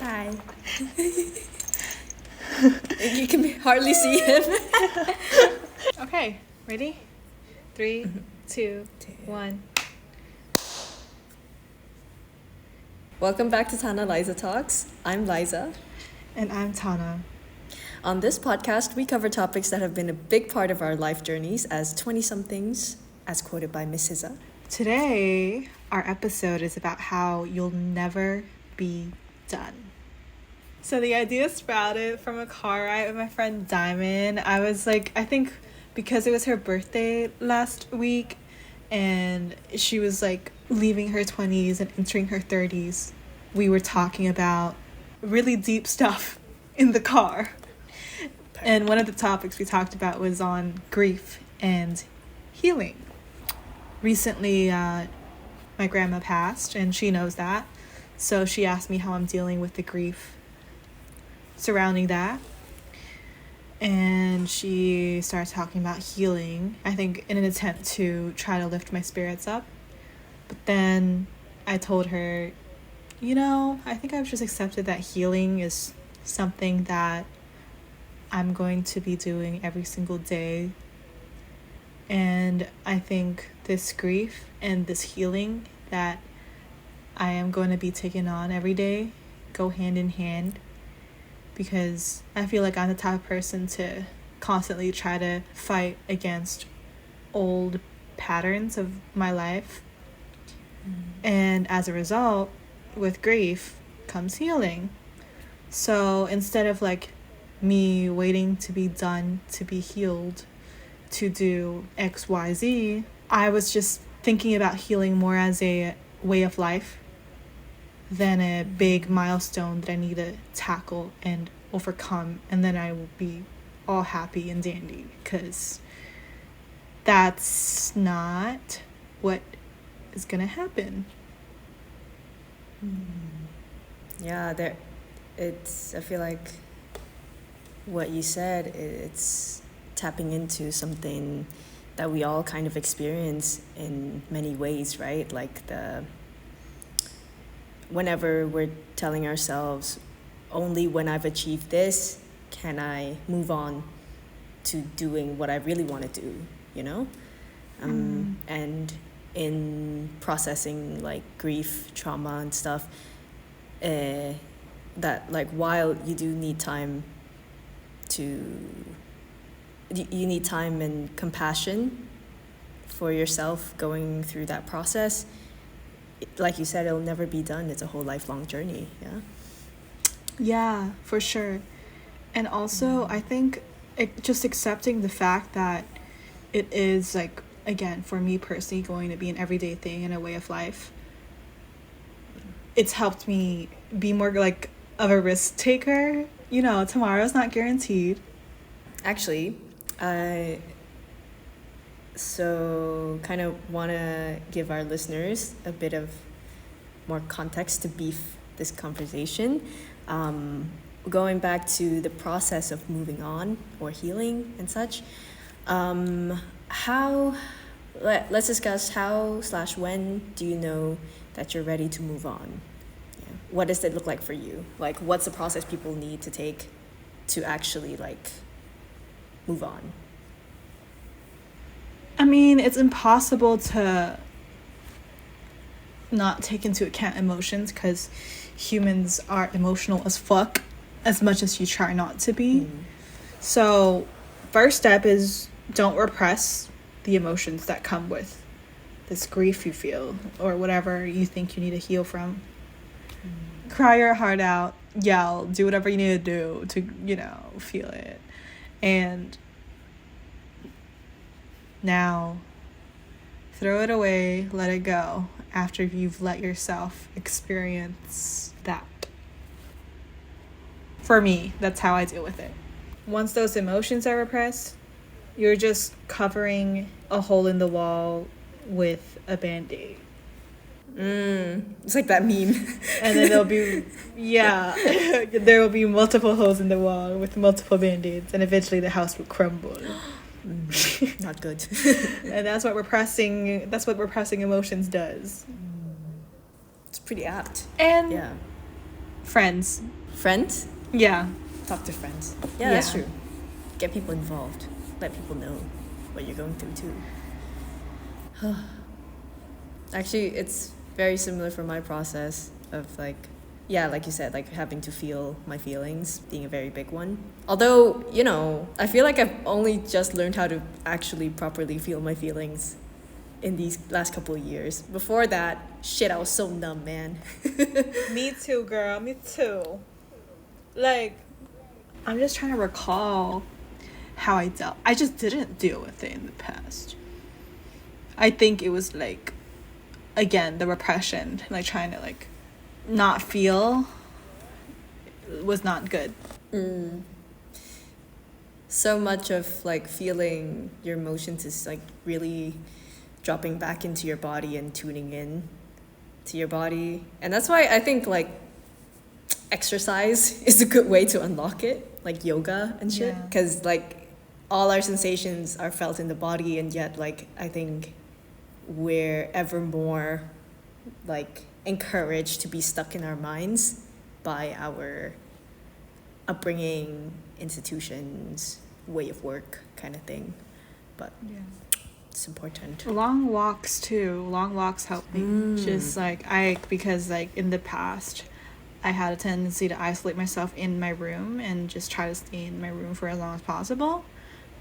Hi. You can hardly see him. Okay, ready? 3, 2, 1. Welcome back to Tana Liza Talks. I'm Liza. And I'm Tana. On this podcast, we cover topics that have been a big part of our life journeys as 20-somethings, as quoted by Miss Hiza. Today, our episode is about how you'll never be done. So the idea sprouted from a car ride with my friend Diamond. I was like, I think because it was her birthday last week and she was like leaving her 20s and entering her 30s, we were talking about really deep stuff in the car. And one of the topics we talked about was on grief and healing. Recently, my grandma passed, and she knows that. So she asked me how I'm dealing with the grief surrounding that. And she started talking about healing, I think in an attempt to try to lift my spirits up. But then I told her, I think I've just accepted that healing is something that I'm going to be doing every single day. And I think this grief and this healing that I am going to be taking on every day go hand in hand, because I feel like I'm the type of person to constantly try to fight against old patterns of my life. And as a result, with grief comes healing. So instead of like me waiting to be done to be healed to do XYZ, I was just thinking about healing more as a way of life than a big milestone that I need to tackle and overcome, and then I will be all happy and dandy, because that's not what is gonna happen. Yeah, I feel like what you said, it's tapping into something that we all kind of experience in many ways, right? Like whenever we're telling ourselves, only when I've achieved this can I move on to doing what I really want to do, And in processing like grief, trauma and stuff, that like while you do need time you need time and compassion for yourself going through that process, like you said, it'll never be done. It's a whole lifelong journey. Yeah, for sure. And also, I think just accepting the fact that it is, like, again, for me personally, going to be an everyday thing and a way of life, it's helped me be more, like, of a risk taker. Tomorrow's not guaranteed. Actually, I kind of want to give our listeners a bit of more context to beef this conversation. Going back to the process of moving on or healing and such, let's discuss how/when do you know that you're ready to move on? Yeah. What does it look like for you? Like, what's the process people need to take to actually like move on? I mean, it's impossible to not take into account emotions, because humans are emotional as fuck, as much as you try not to be. So first step is don't repress the emotions that come with this grief you feel or whatever you think you need to heal from. Cry your heart out, yell, do whatever you need to do to feel it. And now throw it away, let it go after you've let yourself experience that. For me, that's how I deal with it. Once those emotions are repressed, you're just covering a hole in the wall with a Band-Aid. It's like that meme. And then there will be multiple holes in the wall with multiple Band-Aids, and eventually the house will crumble. Not good. And that's what repressing emotions does. It's pretty apt. And yeah, Friends. Friends? Yeah. Talk to friends. Yeah, that's true. Get people involved. Let people know what you're going through too. Actually, it's very similar for my process of like, yeah, like you said, like having to feel my feelings being a very big one. Although, you know, I feel like I've only just learned how to actually properly feel my feelings in these last couple of years. Before that, shit, I was so numb, man. Me too, girl. Me too. Like, I'm just trying to recall how I dealt. I just didn't deal with it in the past. I think it was like, again, the repression, like trying to like not feel was not good. So much of like feeling your emotions is like really dropping back into your body and tuning in to your body. And that's why I think like exercise is a good way to unlock it, like yoga and shit, Yeah. because like all our sensations are felt in the body, and yet like I think we're ever more like encouraged to be stuck in our minds by our upbringing, institutions, way of work kind of thing. But it's important. Long walks too. Long walks help me. Just like because like in the past, I had a tendency to isolate myself in my room and just try to stay in my room for as long as possible.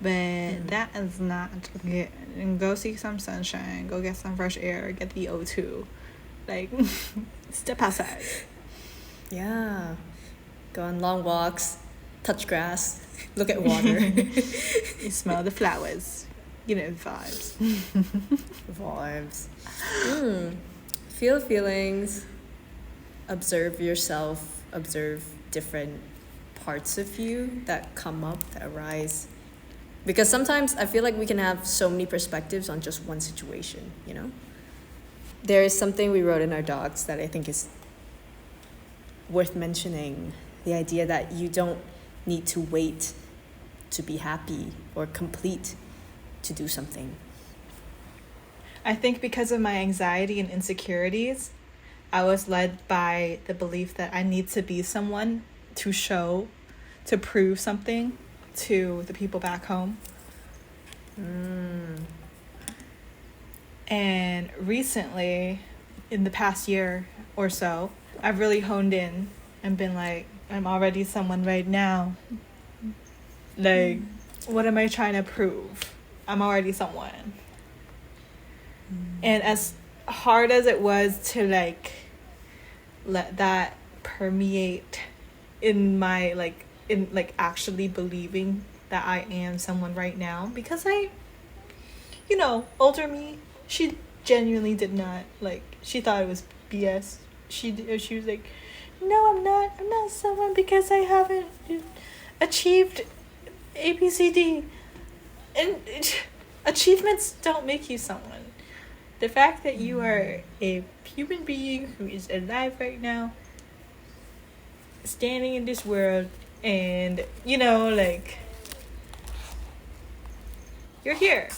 But that is not good. And go see some sunshine. Go get some fresh air. Get the O2. Like, step outside. Yeah. Go on long walks, touch grass, look at water. You smell the flowers. You know, vibes. Vibes. Feel feelings. Observe yourself. Observe different parts of you that come up, that arise. Because sometimes I feel like we can have so many perspectives on just one situation, you know? There is something we wrote in our docs that I think is worth mentioning. The idea that you don't need to wait to be happy or complete to do something. I think because of my anxiety and insecurities, I was led by the belief that I need to be someone to show, to prove something to the people back home. And recently, in the past year or so, I've really honed in and been like, I'm already someone right now. Like, what am I trying to prove? I'm already someone. And as hard as it was to like let that permeate in my in actually believing that I am someone right now, because older me, she genuinely did not, like, she thought it was BS. She was like, no, I'm not someone because I haven't achieved ABCD. And achievements don't make you someone. The fact that you are a human being who is alive right now, standing in this world, and you're here,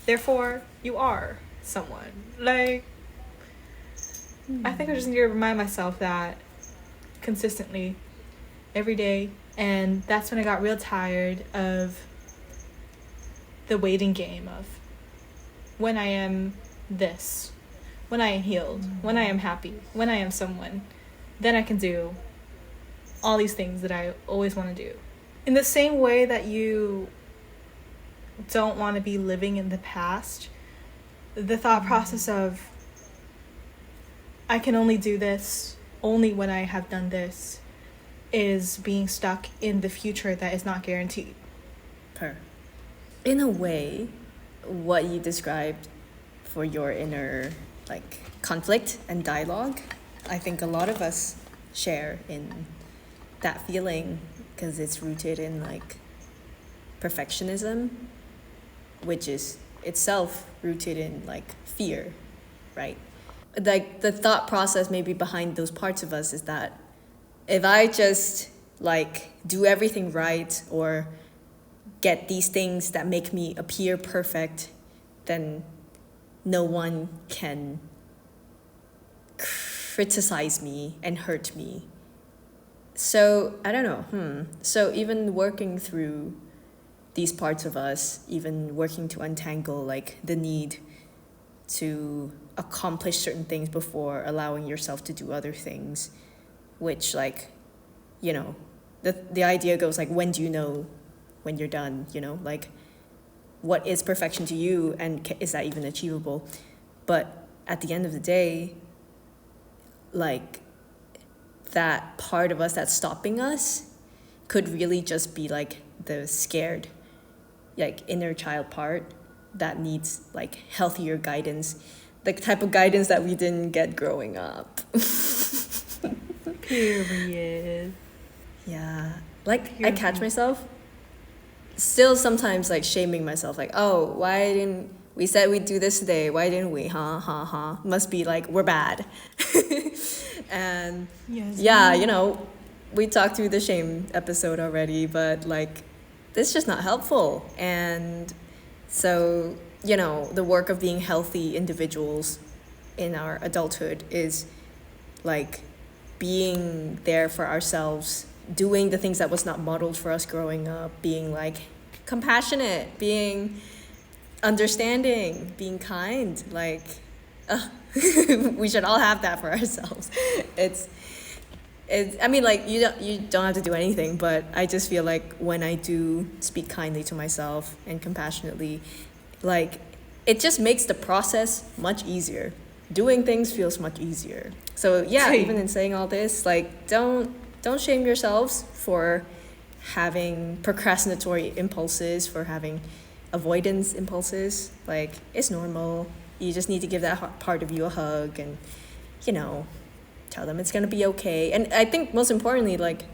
therefore you are someone. Like, I think I just need to remind myself that consistently every day. And that's when I got real tired of the waiting game of when I am this, when I am healed, when I am happy, when I am someone, then I can do all these things that I always want to do. In the same way that you don't want to be living in the past, the thought process of I can only do this only when I have done this is being stuck in the future that is not guaranteed. In a way, what you described for your inner conflict and dialogue, I think a lot of us share in that feeling, because it's rooted in perfectionism, which is itself rooted in fear, right? The thought process maybe behind those parts of us is that if I just do everything right or get these things that make me appear perfect, then no one can criticize me and hurt me So I don't know. So even working through these parts of us, even working to untangle like the need to accomplish certain things before allowing yourself to do other things, which like, you know, the idea goes like, when do you know when you're done? You know, like what is perfection to you, and is that even achievable? But at the end of the day, like that part of us that's stopping us could really just be like the scared, like inner child part that needs like healthier guidance, the type of guidance that we didn't get growing up. Period. Yeah, like I catch myself still sometimes like shaming myself, like, oh, why didn't we said we'd do this today, why didn't we, must be like we're bad. And Yes. yeah, you know, we talked through the shame episode already, but like it's just not helpful. And so, you know, the work of being healthy individuals in our adulthood is like being there for ourselves, doing the things that was not modeled for us growing up, being like compassionate, being understanding, being kind. Like, we should all have that for ourselves. It's I mean, like you don't have to do anything, but I just feel like when I do speak kindly to myself and compassionately, like it just makes the process much easier. Doing things feels much easier. So yeah, Same. even in saying all this, like don't shame yourselves for having procrastinatory impulses, for having avoidance impulses. Like it's normal. You just need to give that part of you a hug and, you know, tell them it's going to be okay. And I think most importantly, like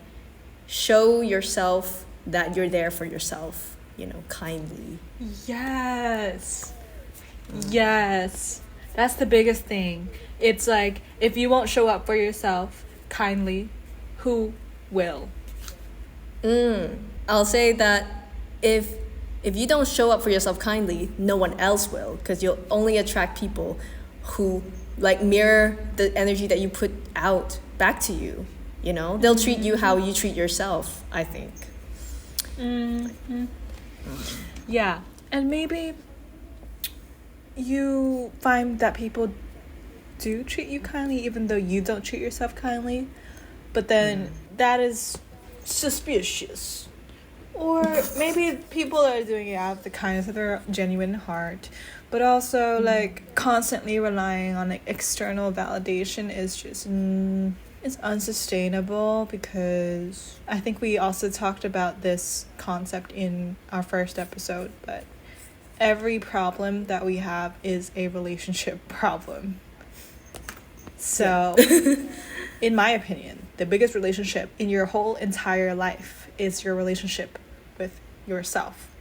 show yourself that you're there for yourself, you know, kindly. Yes. Yes. That's the biggest thing. It's like, if you won't show up for yourself kindly, who will? I'll say that if you don't show up for yourself kindly, no one else will, because you'll only attract people who like mirror the energy that you put out back to you. You know, they'll treat you how you treat yourself, I think. Yeah. And maybe you find that people do treat you kindly even though you don't treat yourself kindly, but then that is suspicious. Or maybe people are doing it out of the kindness of their genuine heart, but also like constantly relying on like external validation is just it's unsustainable, because I think we also talked about this concept in our first episode, but every problem that we have is a relationship problem. So, in my opinion, the biggest relationship in your whole entire life is your relationship with yourself.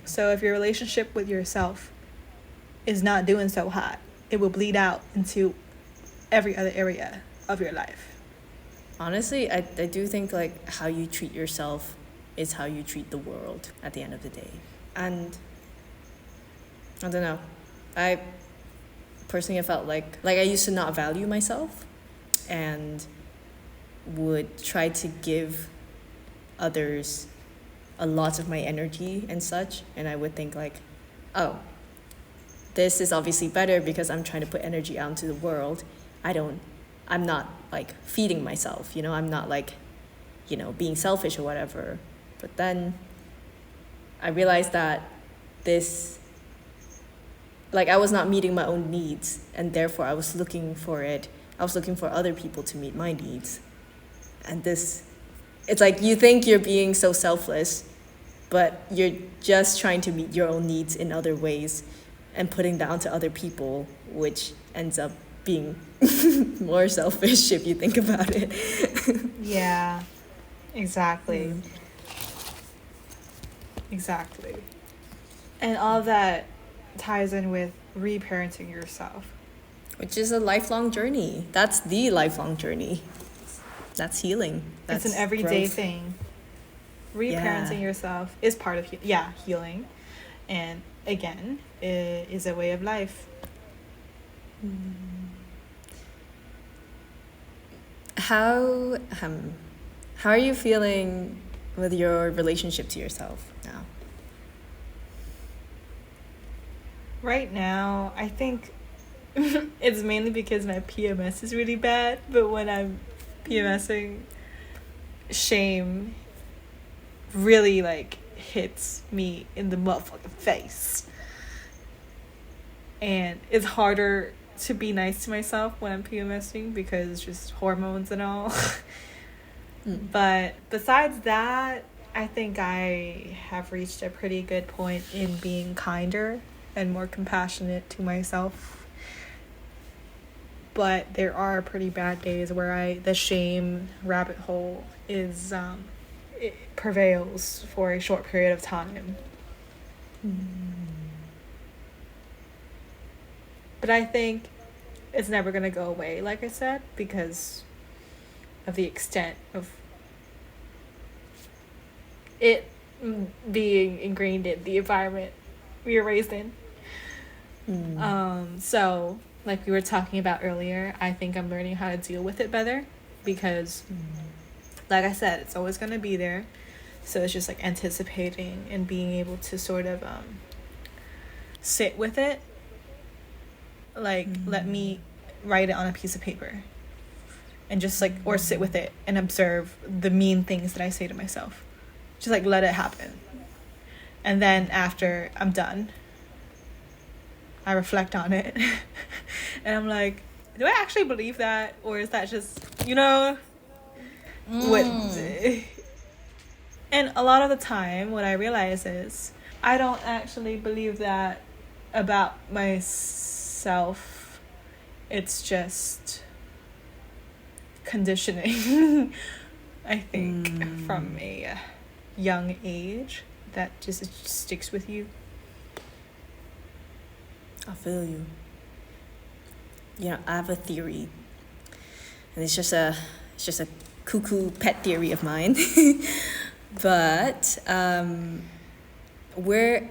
So if your relationship with yourself is not doing so hot, it will bleed out into every other area of your life. Honestly, I do think like how you treat yourself is how you treat the world at the end of the day. And I don't know, I personally, I felt like I used to not value myself and would try to give others a lot of my energy and such, and I would think like, oh, this is obviously better because I'm trying to put energy out into the world. I'm not like feeding myself, you know, I'm not like, you know, being selfish or whatever. But then I realized that this, like I was not meeting my own needs, and therefore I was looking for other people to meet my needs. And this, it's like you think you're being so selfless, but you're just trying to meet your own needs in other ways and putting that onto other people, which ends up being more selfish if you think about it. Yeah, exactly. Exactly. And all that ties in with reparenting yourself. Which is a lifelong journey. That's the lifelong journey. That's healing. That's it's an everyday growth. thing. Reparenting yourself is part of healing, and again, it is a way of life. how are you feeling with your relationship to yourself now? Right now, I think it's mainly because my PMS is really bad, but when I'm PMSing, shame really like hits me in the motherfucking face. And it's harder to be nice to myself when I'm PMSing because just hormones and all. But besides that, I think I have reached a pretty good point in being kinder and more compassionate to myself. But there are pretty bad days where the shame rabbit hole is it prevails for a short period of time. But I think it's never going to go away, like I said, because of the extent of it being ingrained in the environment we were raised in. So, like we were talking about earlier, I think I'm learning how to deal with it better because, like I said, it's always going to be there. So it's just like anticipating and being able to sort of sit with it. Like, let me write it on a piece of paper and just like, or sit with it and observe the mean things that I say to myself. Just like let it happen. And then after I'm done, I reflect on it and I'm like, do I actually believe that? Or is that just, what? And a lot of the time, what I realize is I don't actually believe that about myself. It's just conditioning, I think, from a young age that just sticks with you. I feel you. I have a theory, and it's just a cuckoo pet theory of mine. But we're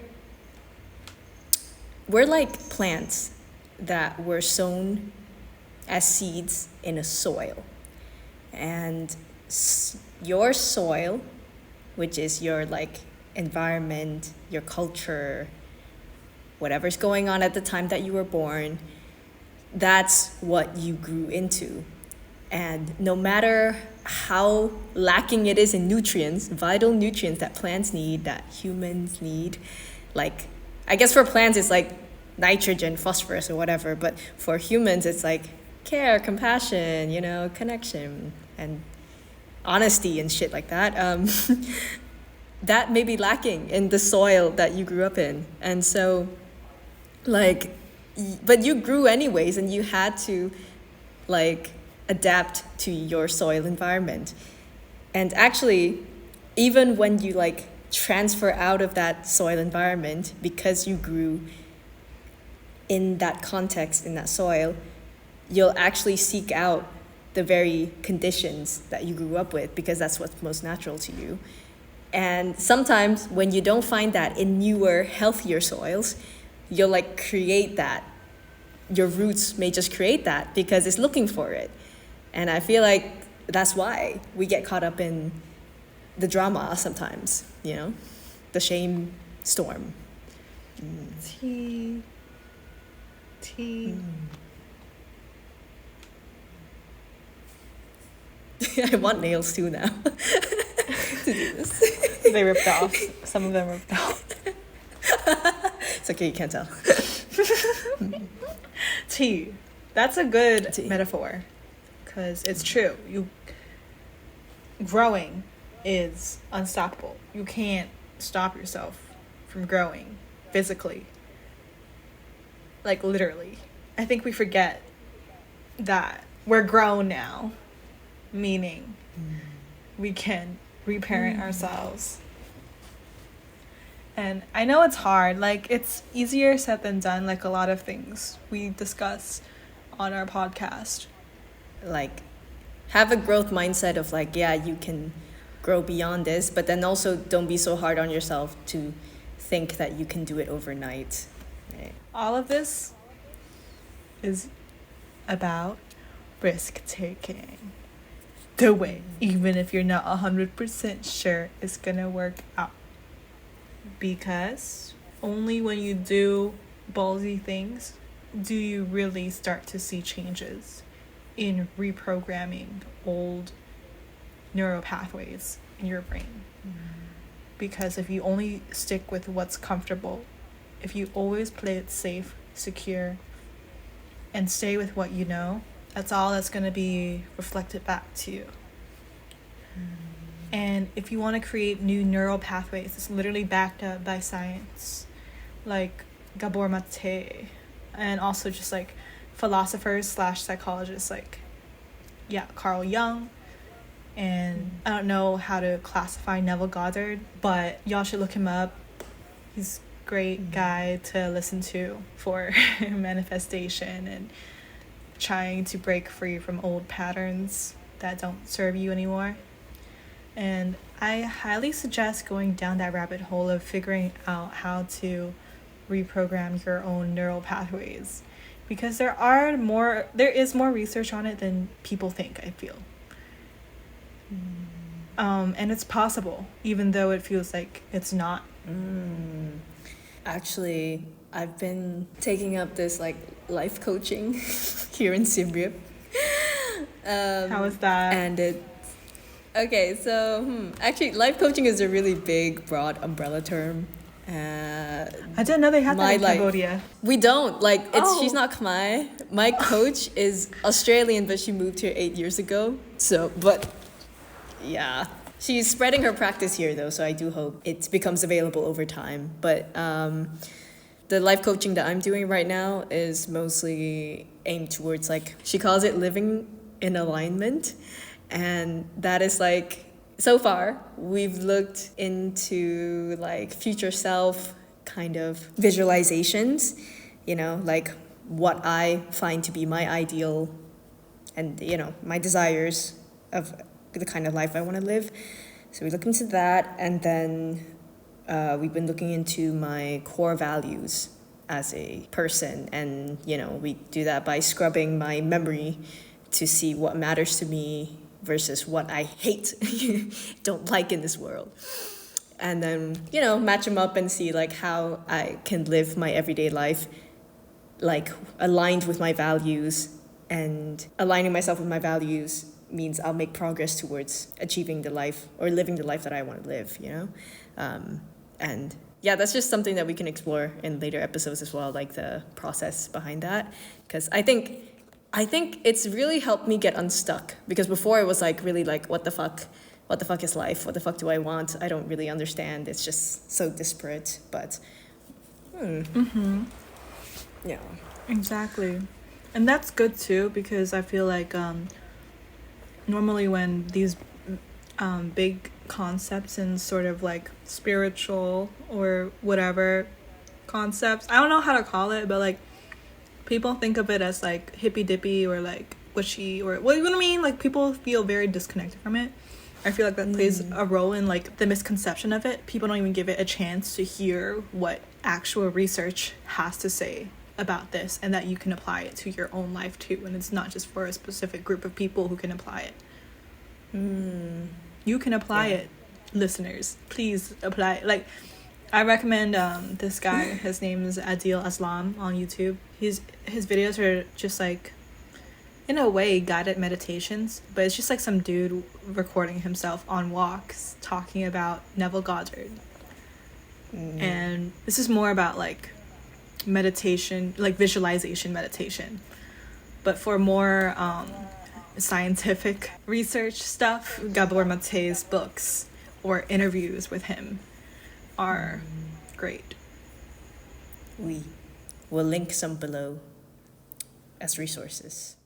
like plants that were sown as seeds in a soil, and your soil, which is your like environment, your culture, whatever's going on at the time that you were born, that's what you grew into. And no matter how lacking it is in nutrients, vital nutrients that plants need, that humans need, like, I guess for plants it's like nitrogen, phosphorus or whatever, but for humans it's like care, compassion, connection and honesty and shit like that. That may be lacking in the soil that you grew up in. And so, like, but you grew anyways, and you had to, like, adapt to your soil environment. And actually, even when you, like, transfer out of that soil environment because you grew in that context, in that soil, you'll actually seek out the very conditions that you grew up with because that's what's most natural to you. And sometimes when you don't find that in newer, healthier soils, you'll like create that. Your roots may just create that because it's looking for it. And I feel like that's why we get caught up in the drama sometimes, the shame storm. Tea. I want nails too now to do this. They ripped off. Some of them ripped off. It's okay, you can't tell. Tea. That's a good metaphor because it's true. Growing is unstoppable. You can't stop yourself from growing physically. Like literally. I think we forget that we're grown now, meaning we can reparent ourselves. And I know it's hard. Like, it's easier said than done, like a lot of things we discuss on our podcast. Like, have a growth mindset of like, yeah, you can grow beyond this, but then also don't be so hard on yourself to think that you can do it overnight. Right? All of this is about risk taking. do it, even if you're not 100% sure it's gonna work out. Because only when you do ballsy things do you really start to see changes in reprogramming old neural pathways in your brain. Because if you only stick with what's comfortable, if you always play it safe, secure, and stay with what you know, that's all that's going to be reflected back to you. And if you want to create new neural pathways, it's literally backed up by science, like Gabor Mate, and also just like philosophers / psychologists like Carl Jung. And I don't know how to classify Neville Goddard, but y'all should look him up. He's a great guy to listen to for manifestation and trying to break free from old patterns that don't serve you anymore. And I highly suggest going down that rabbit hole of figuring out how to reprogram your own neural pathways, because there is more research on it than people think, I feel. And it's possible, even though it feels like it's not. Actually, I've been taking up this like life coaching here in Siem Reap. How is that? And actually, life coaching is a really big, broad umbrella term. I didn't know they had that in Cambodia. We don't. She's not Khmer. My coach is Australian, but she moved here 8 years ago. Yeah. She's spreading her practice here, though, so I do hope it becomes available over time. But the life coaching that I'm doing right now is mostly aimed towards, she calls it living in alignment. And that is, so far, we've looked into, future self kind of visualizations, what I find to be my ideal and, my desires of the kind of life I want to live. So we look into that, and then we've been looking into my core values as a person, and we do that by scrubbing my memory to see what matters to me versus what I hate, don't like in this world, and then match them up and see how I can live my everyday life aligned with my values. And aligning myself with my values means I'll make progress towards achieving the life or living the life that I want to live, and that's just something that we can explore in later episodes as well, the process behind that, because I think it's really helped me get unstuck, because before it was really what the fuck is life, what the fuck do I want, I don't really understand, it's just so disparate. But yeah, exactly. And that's good too, because I feel like normally when these big concepts and sort of spiritual or whatever concepts, I don't know how to call it, but people think of it as hippy dippy or witchy, or what do you mean? People feel very disconnected from it. I feel like that plays a role in the misconception of it. People don't even give it a chance to hear what actual research has to say about this, and that you can apply it to your own life too, and it's not just for a specific group of people who can apply it. You can apply it, listeners. Please apply it. I recommend this guy. His name is Adil Aslam on YouTube. His videos are just in a way guided meditations, but it's just some dude recording himself on walks talking about Neville Goddard. And this is more about meditation, visualization meditation, but for more scientific research stuff, Gabor Mate's books or interviews with him are great. We will link some below as resources.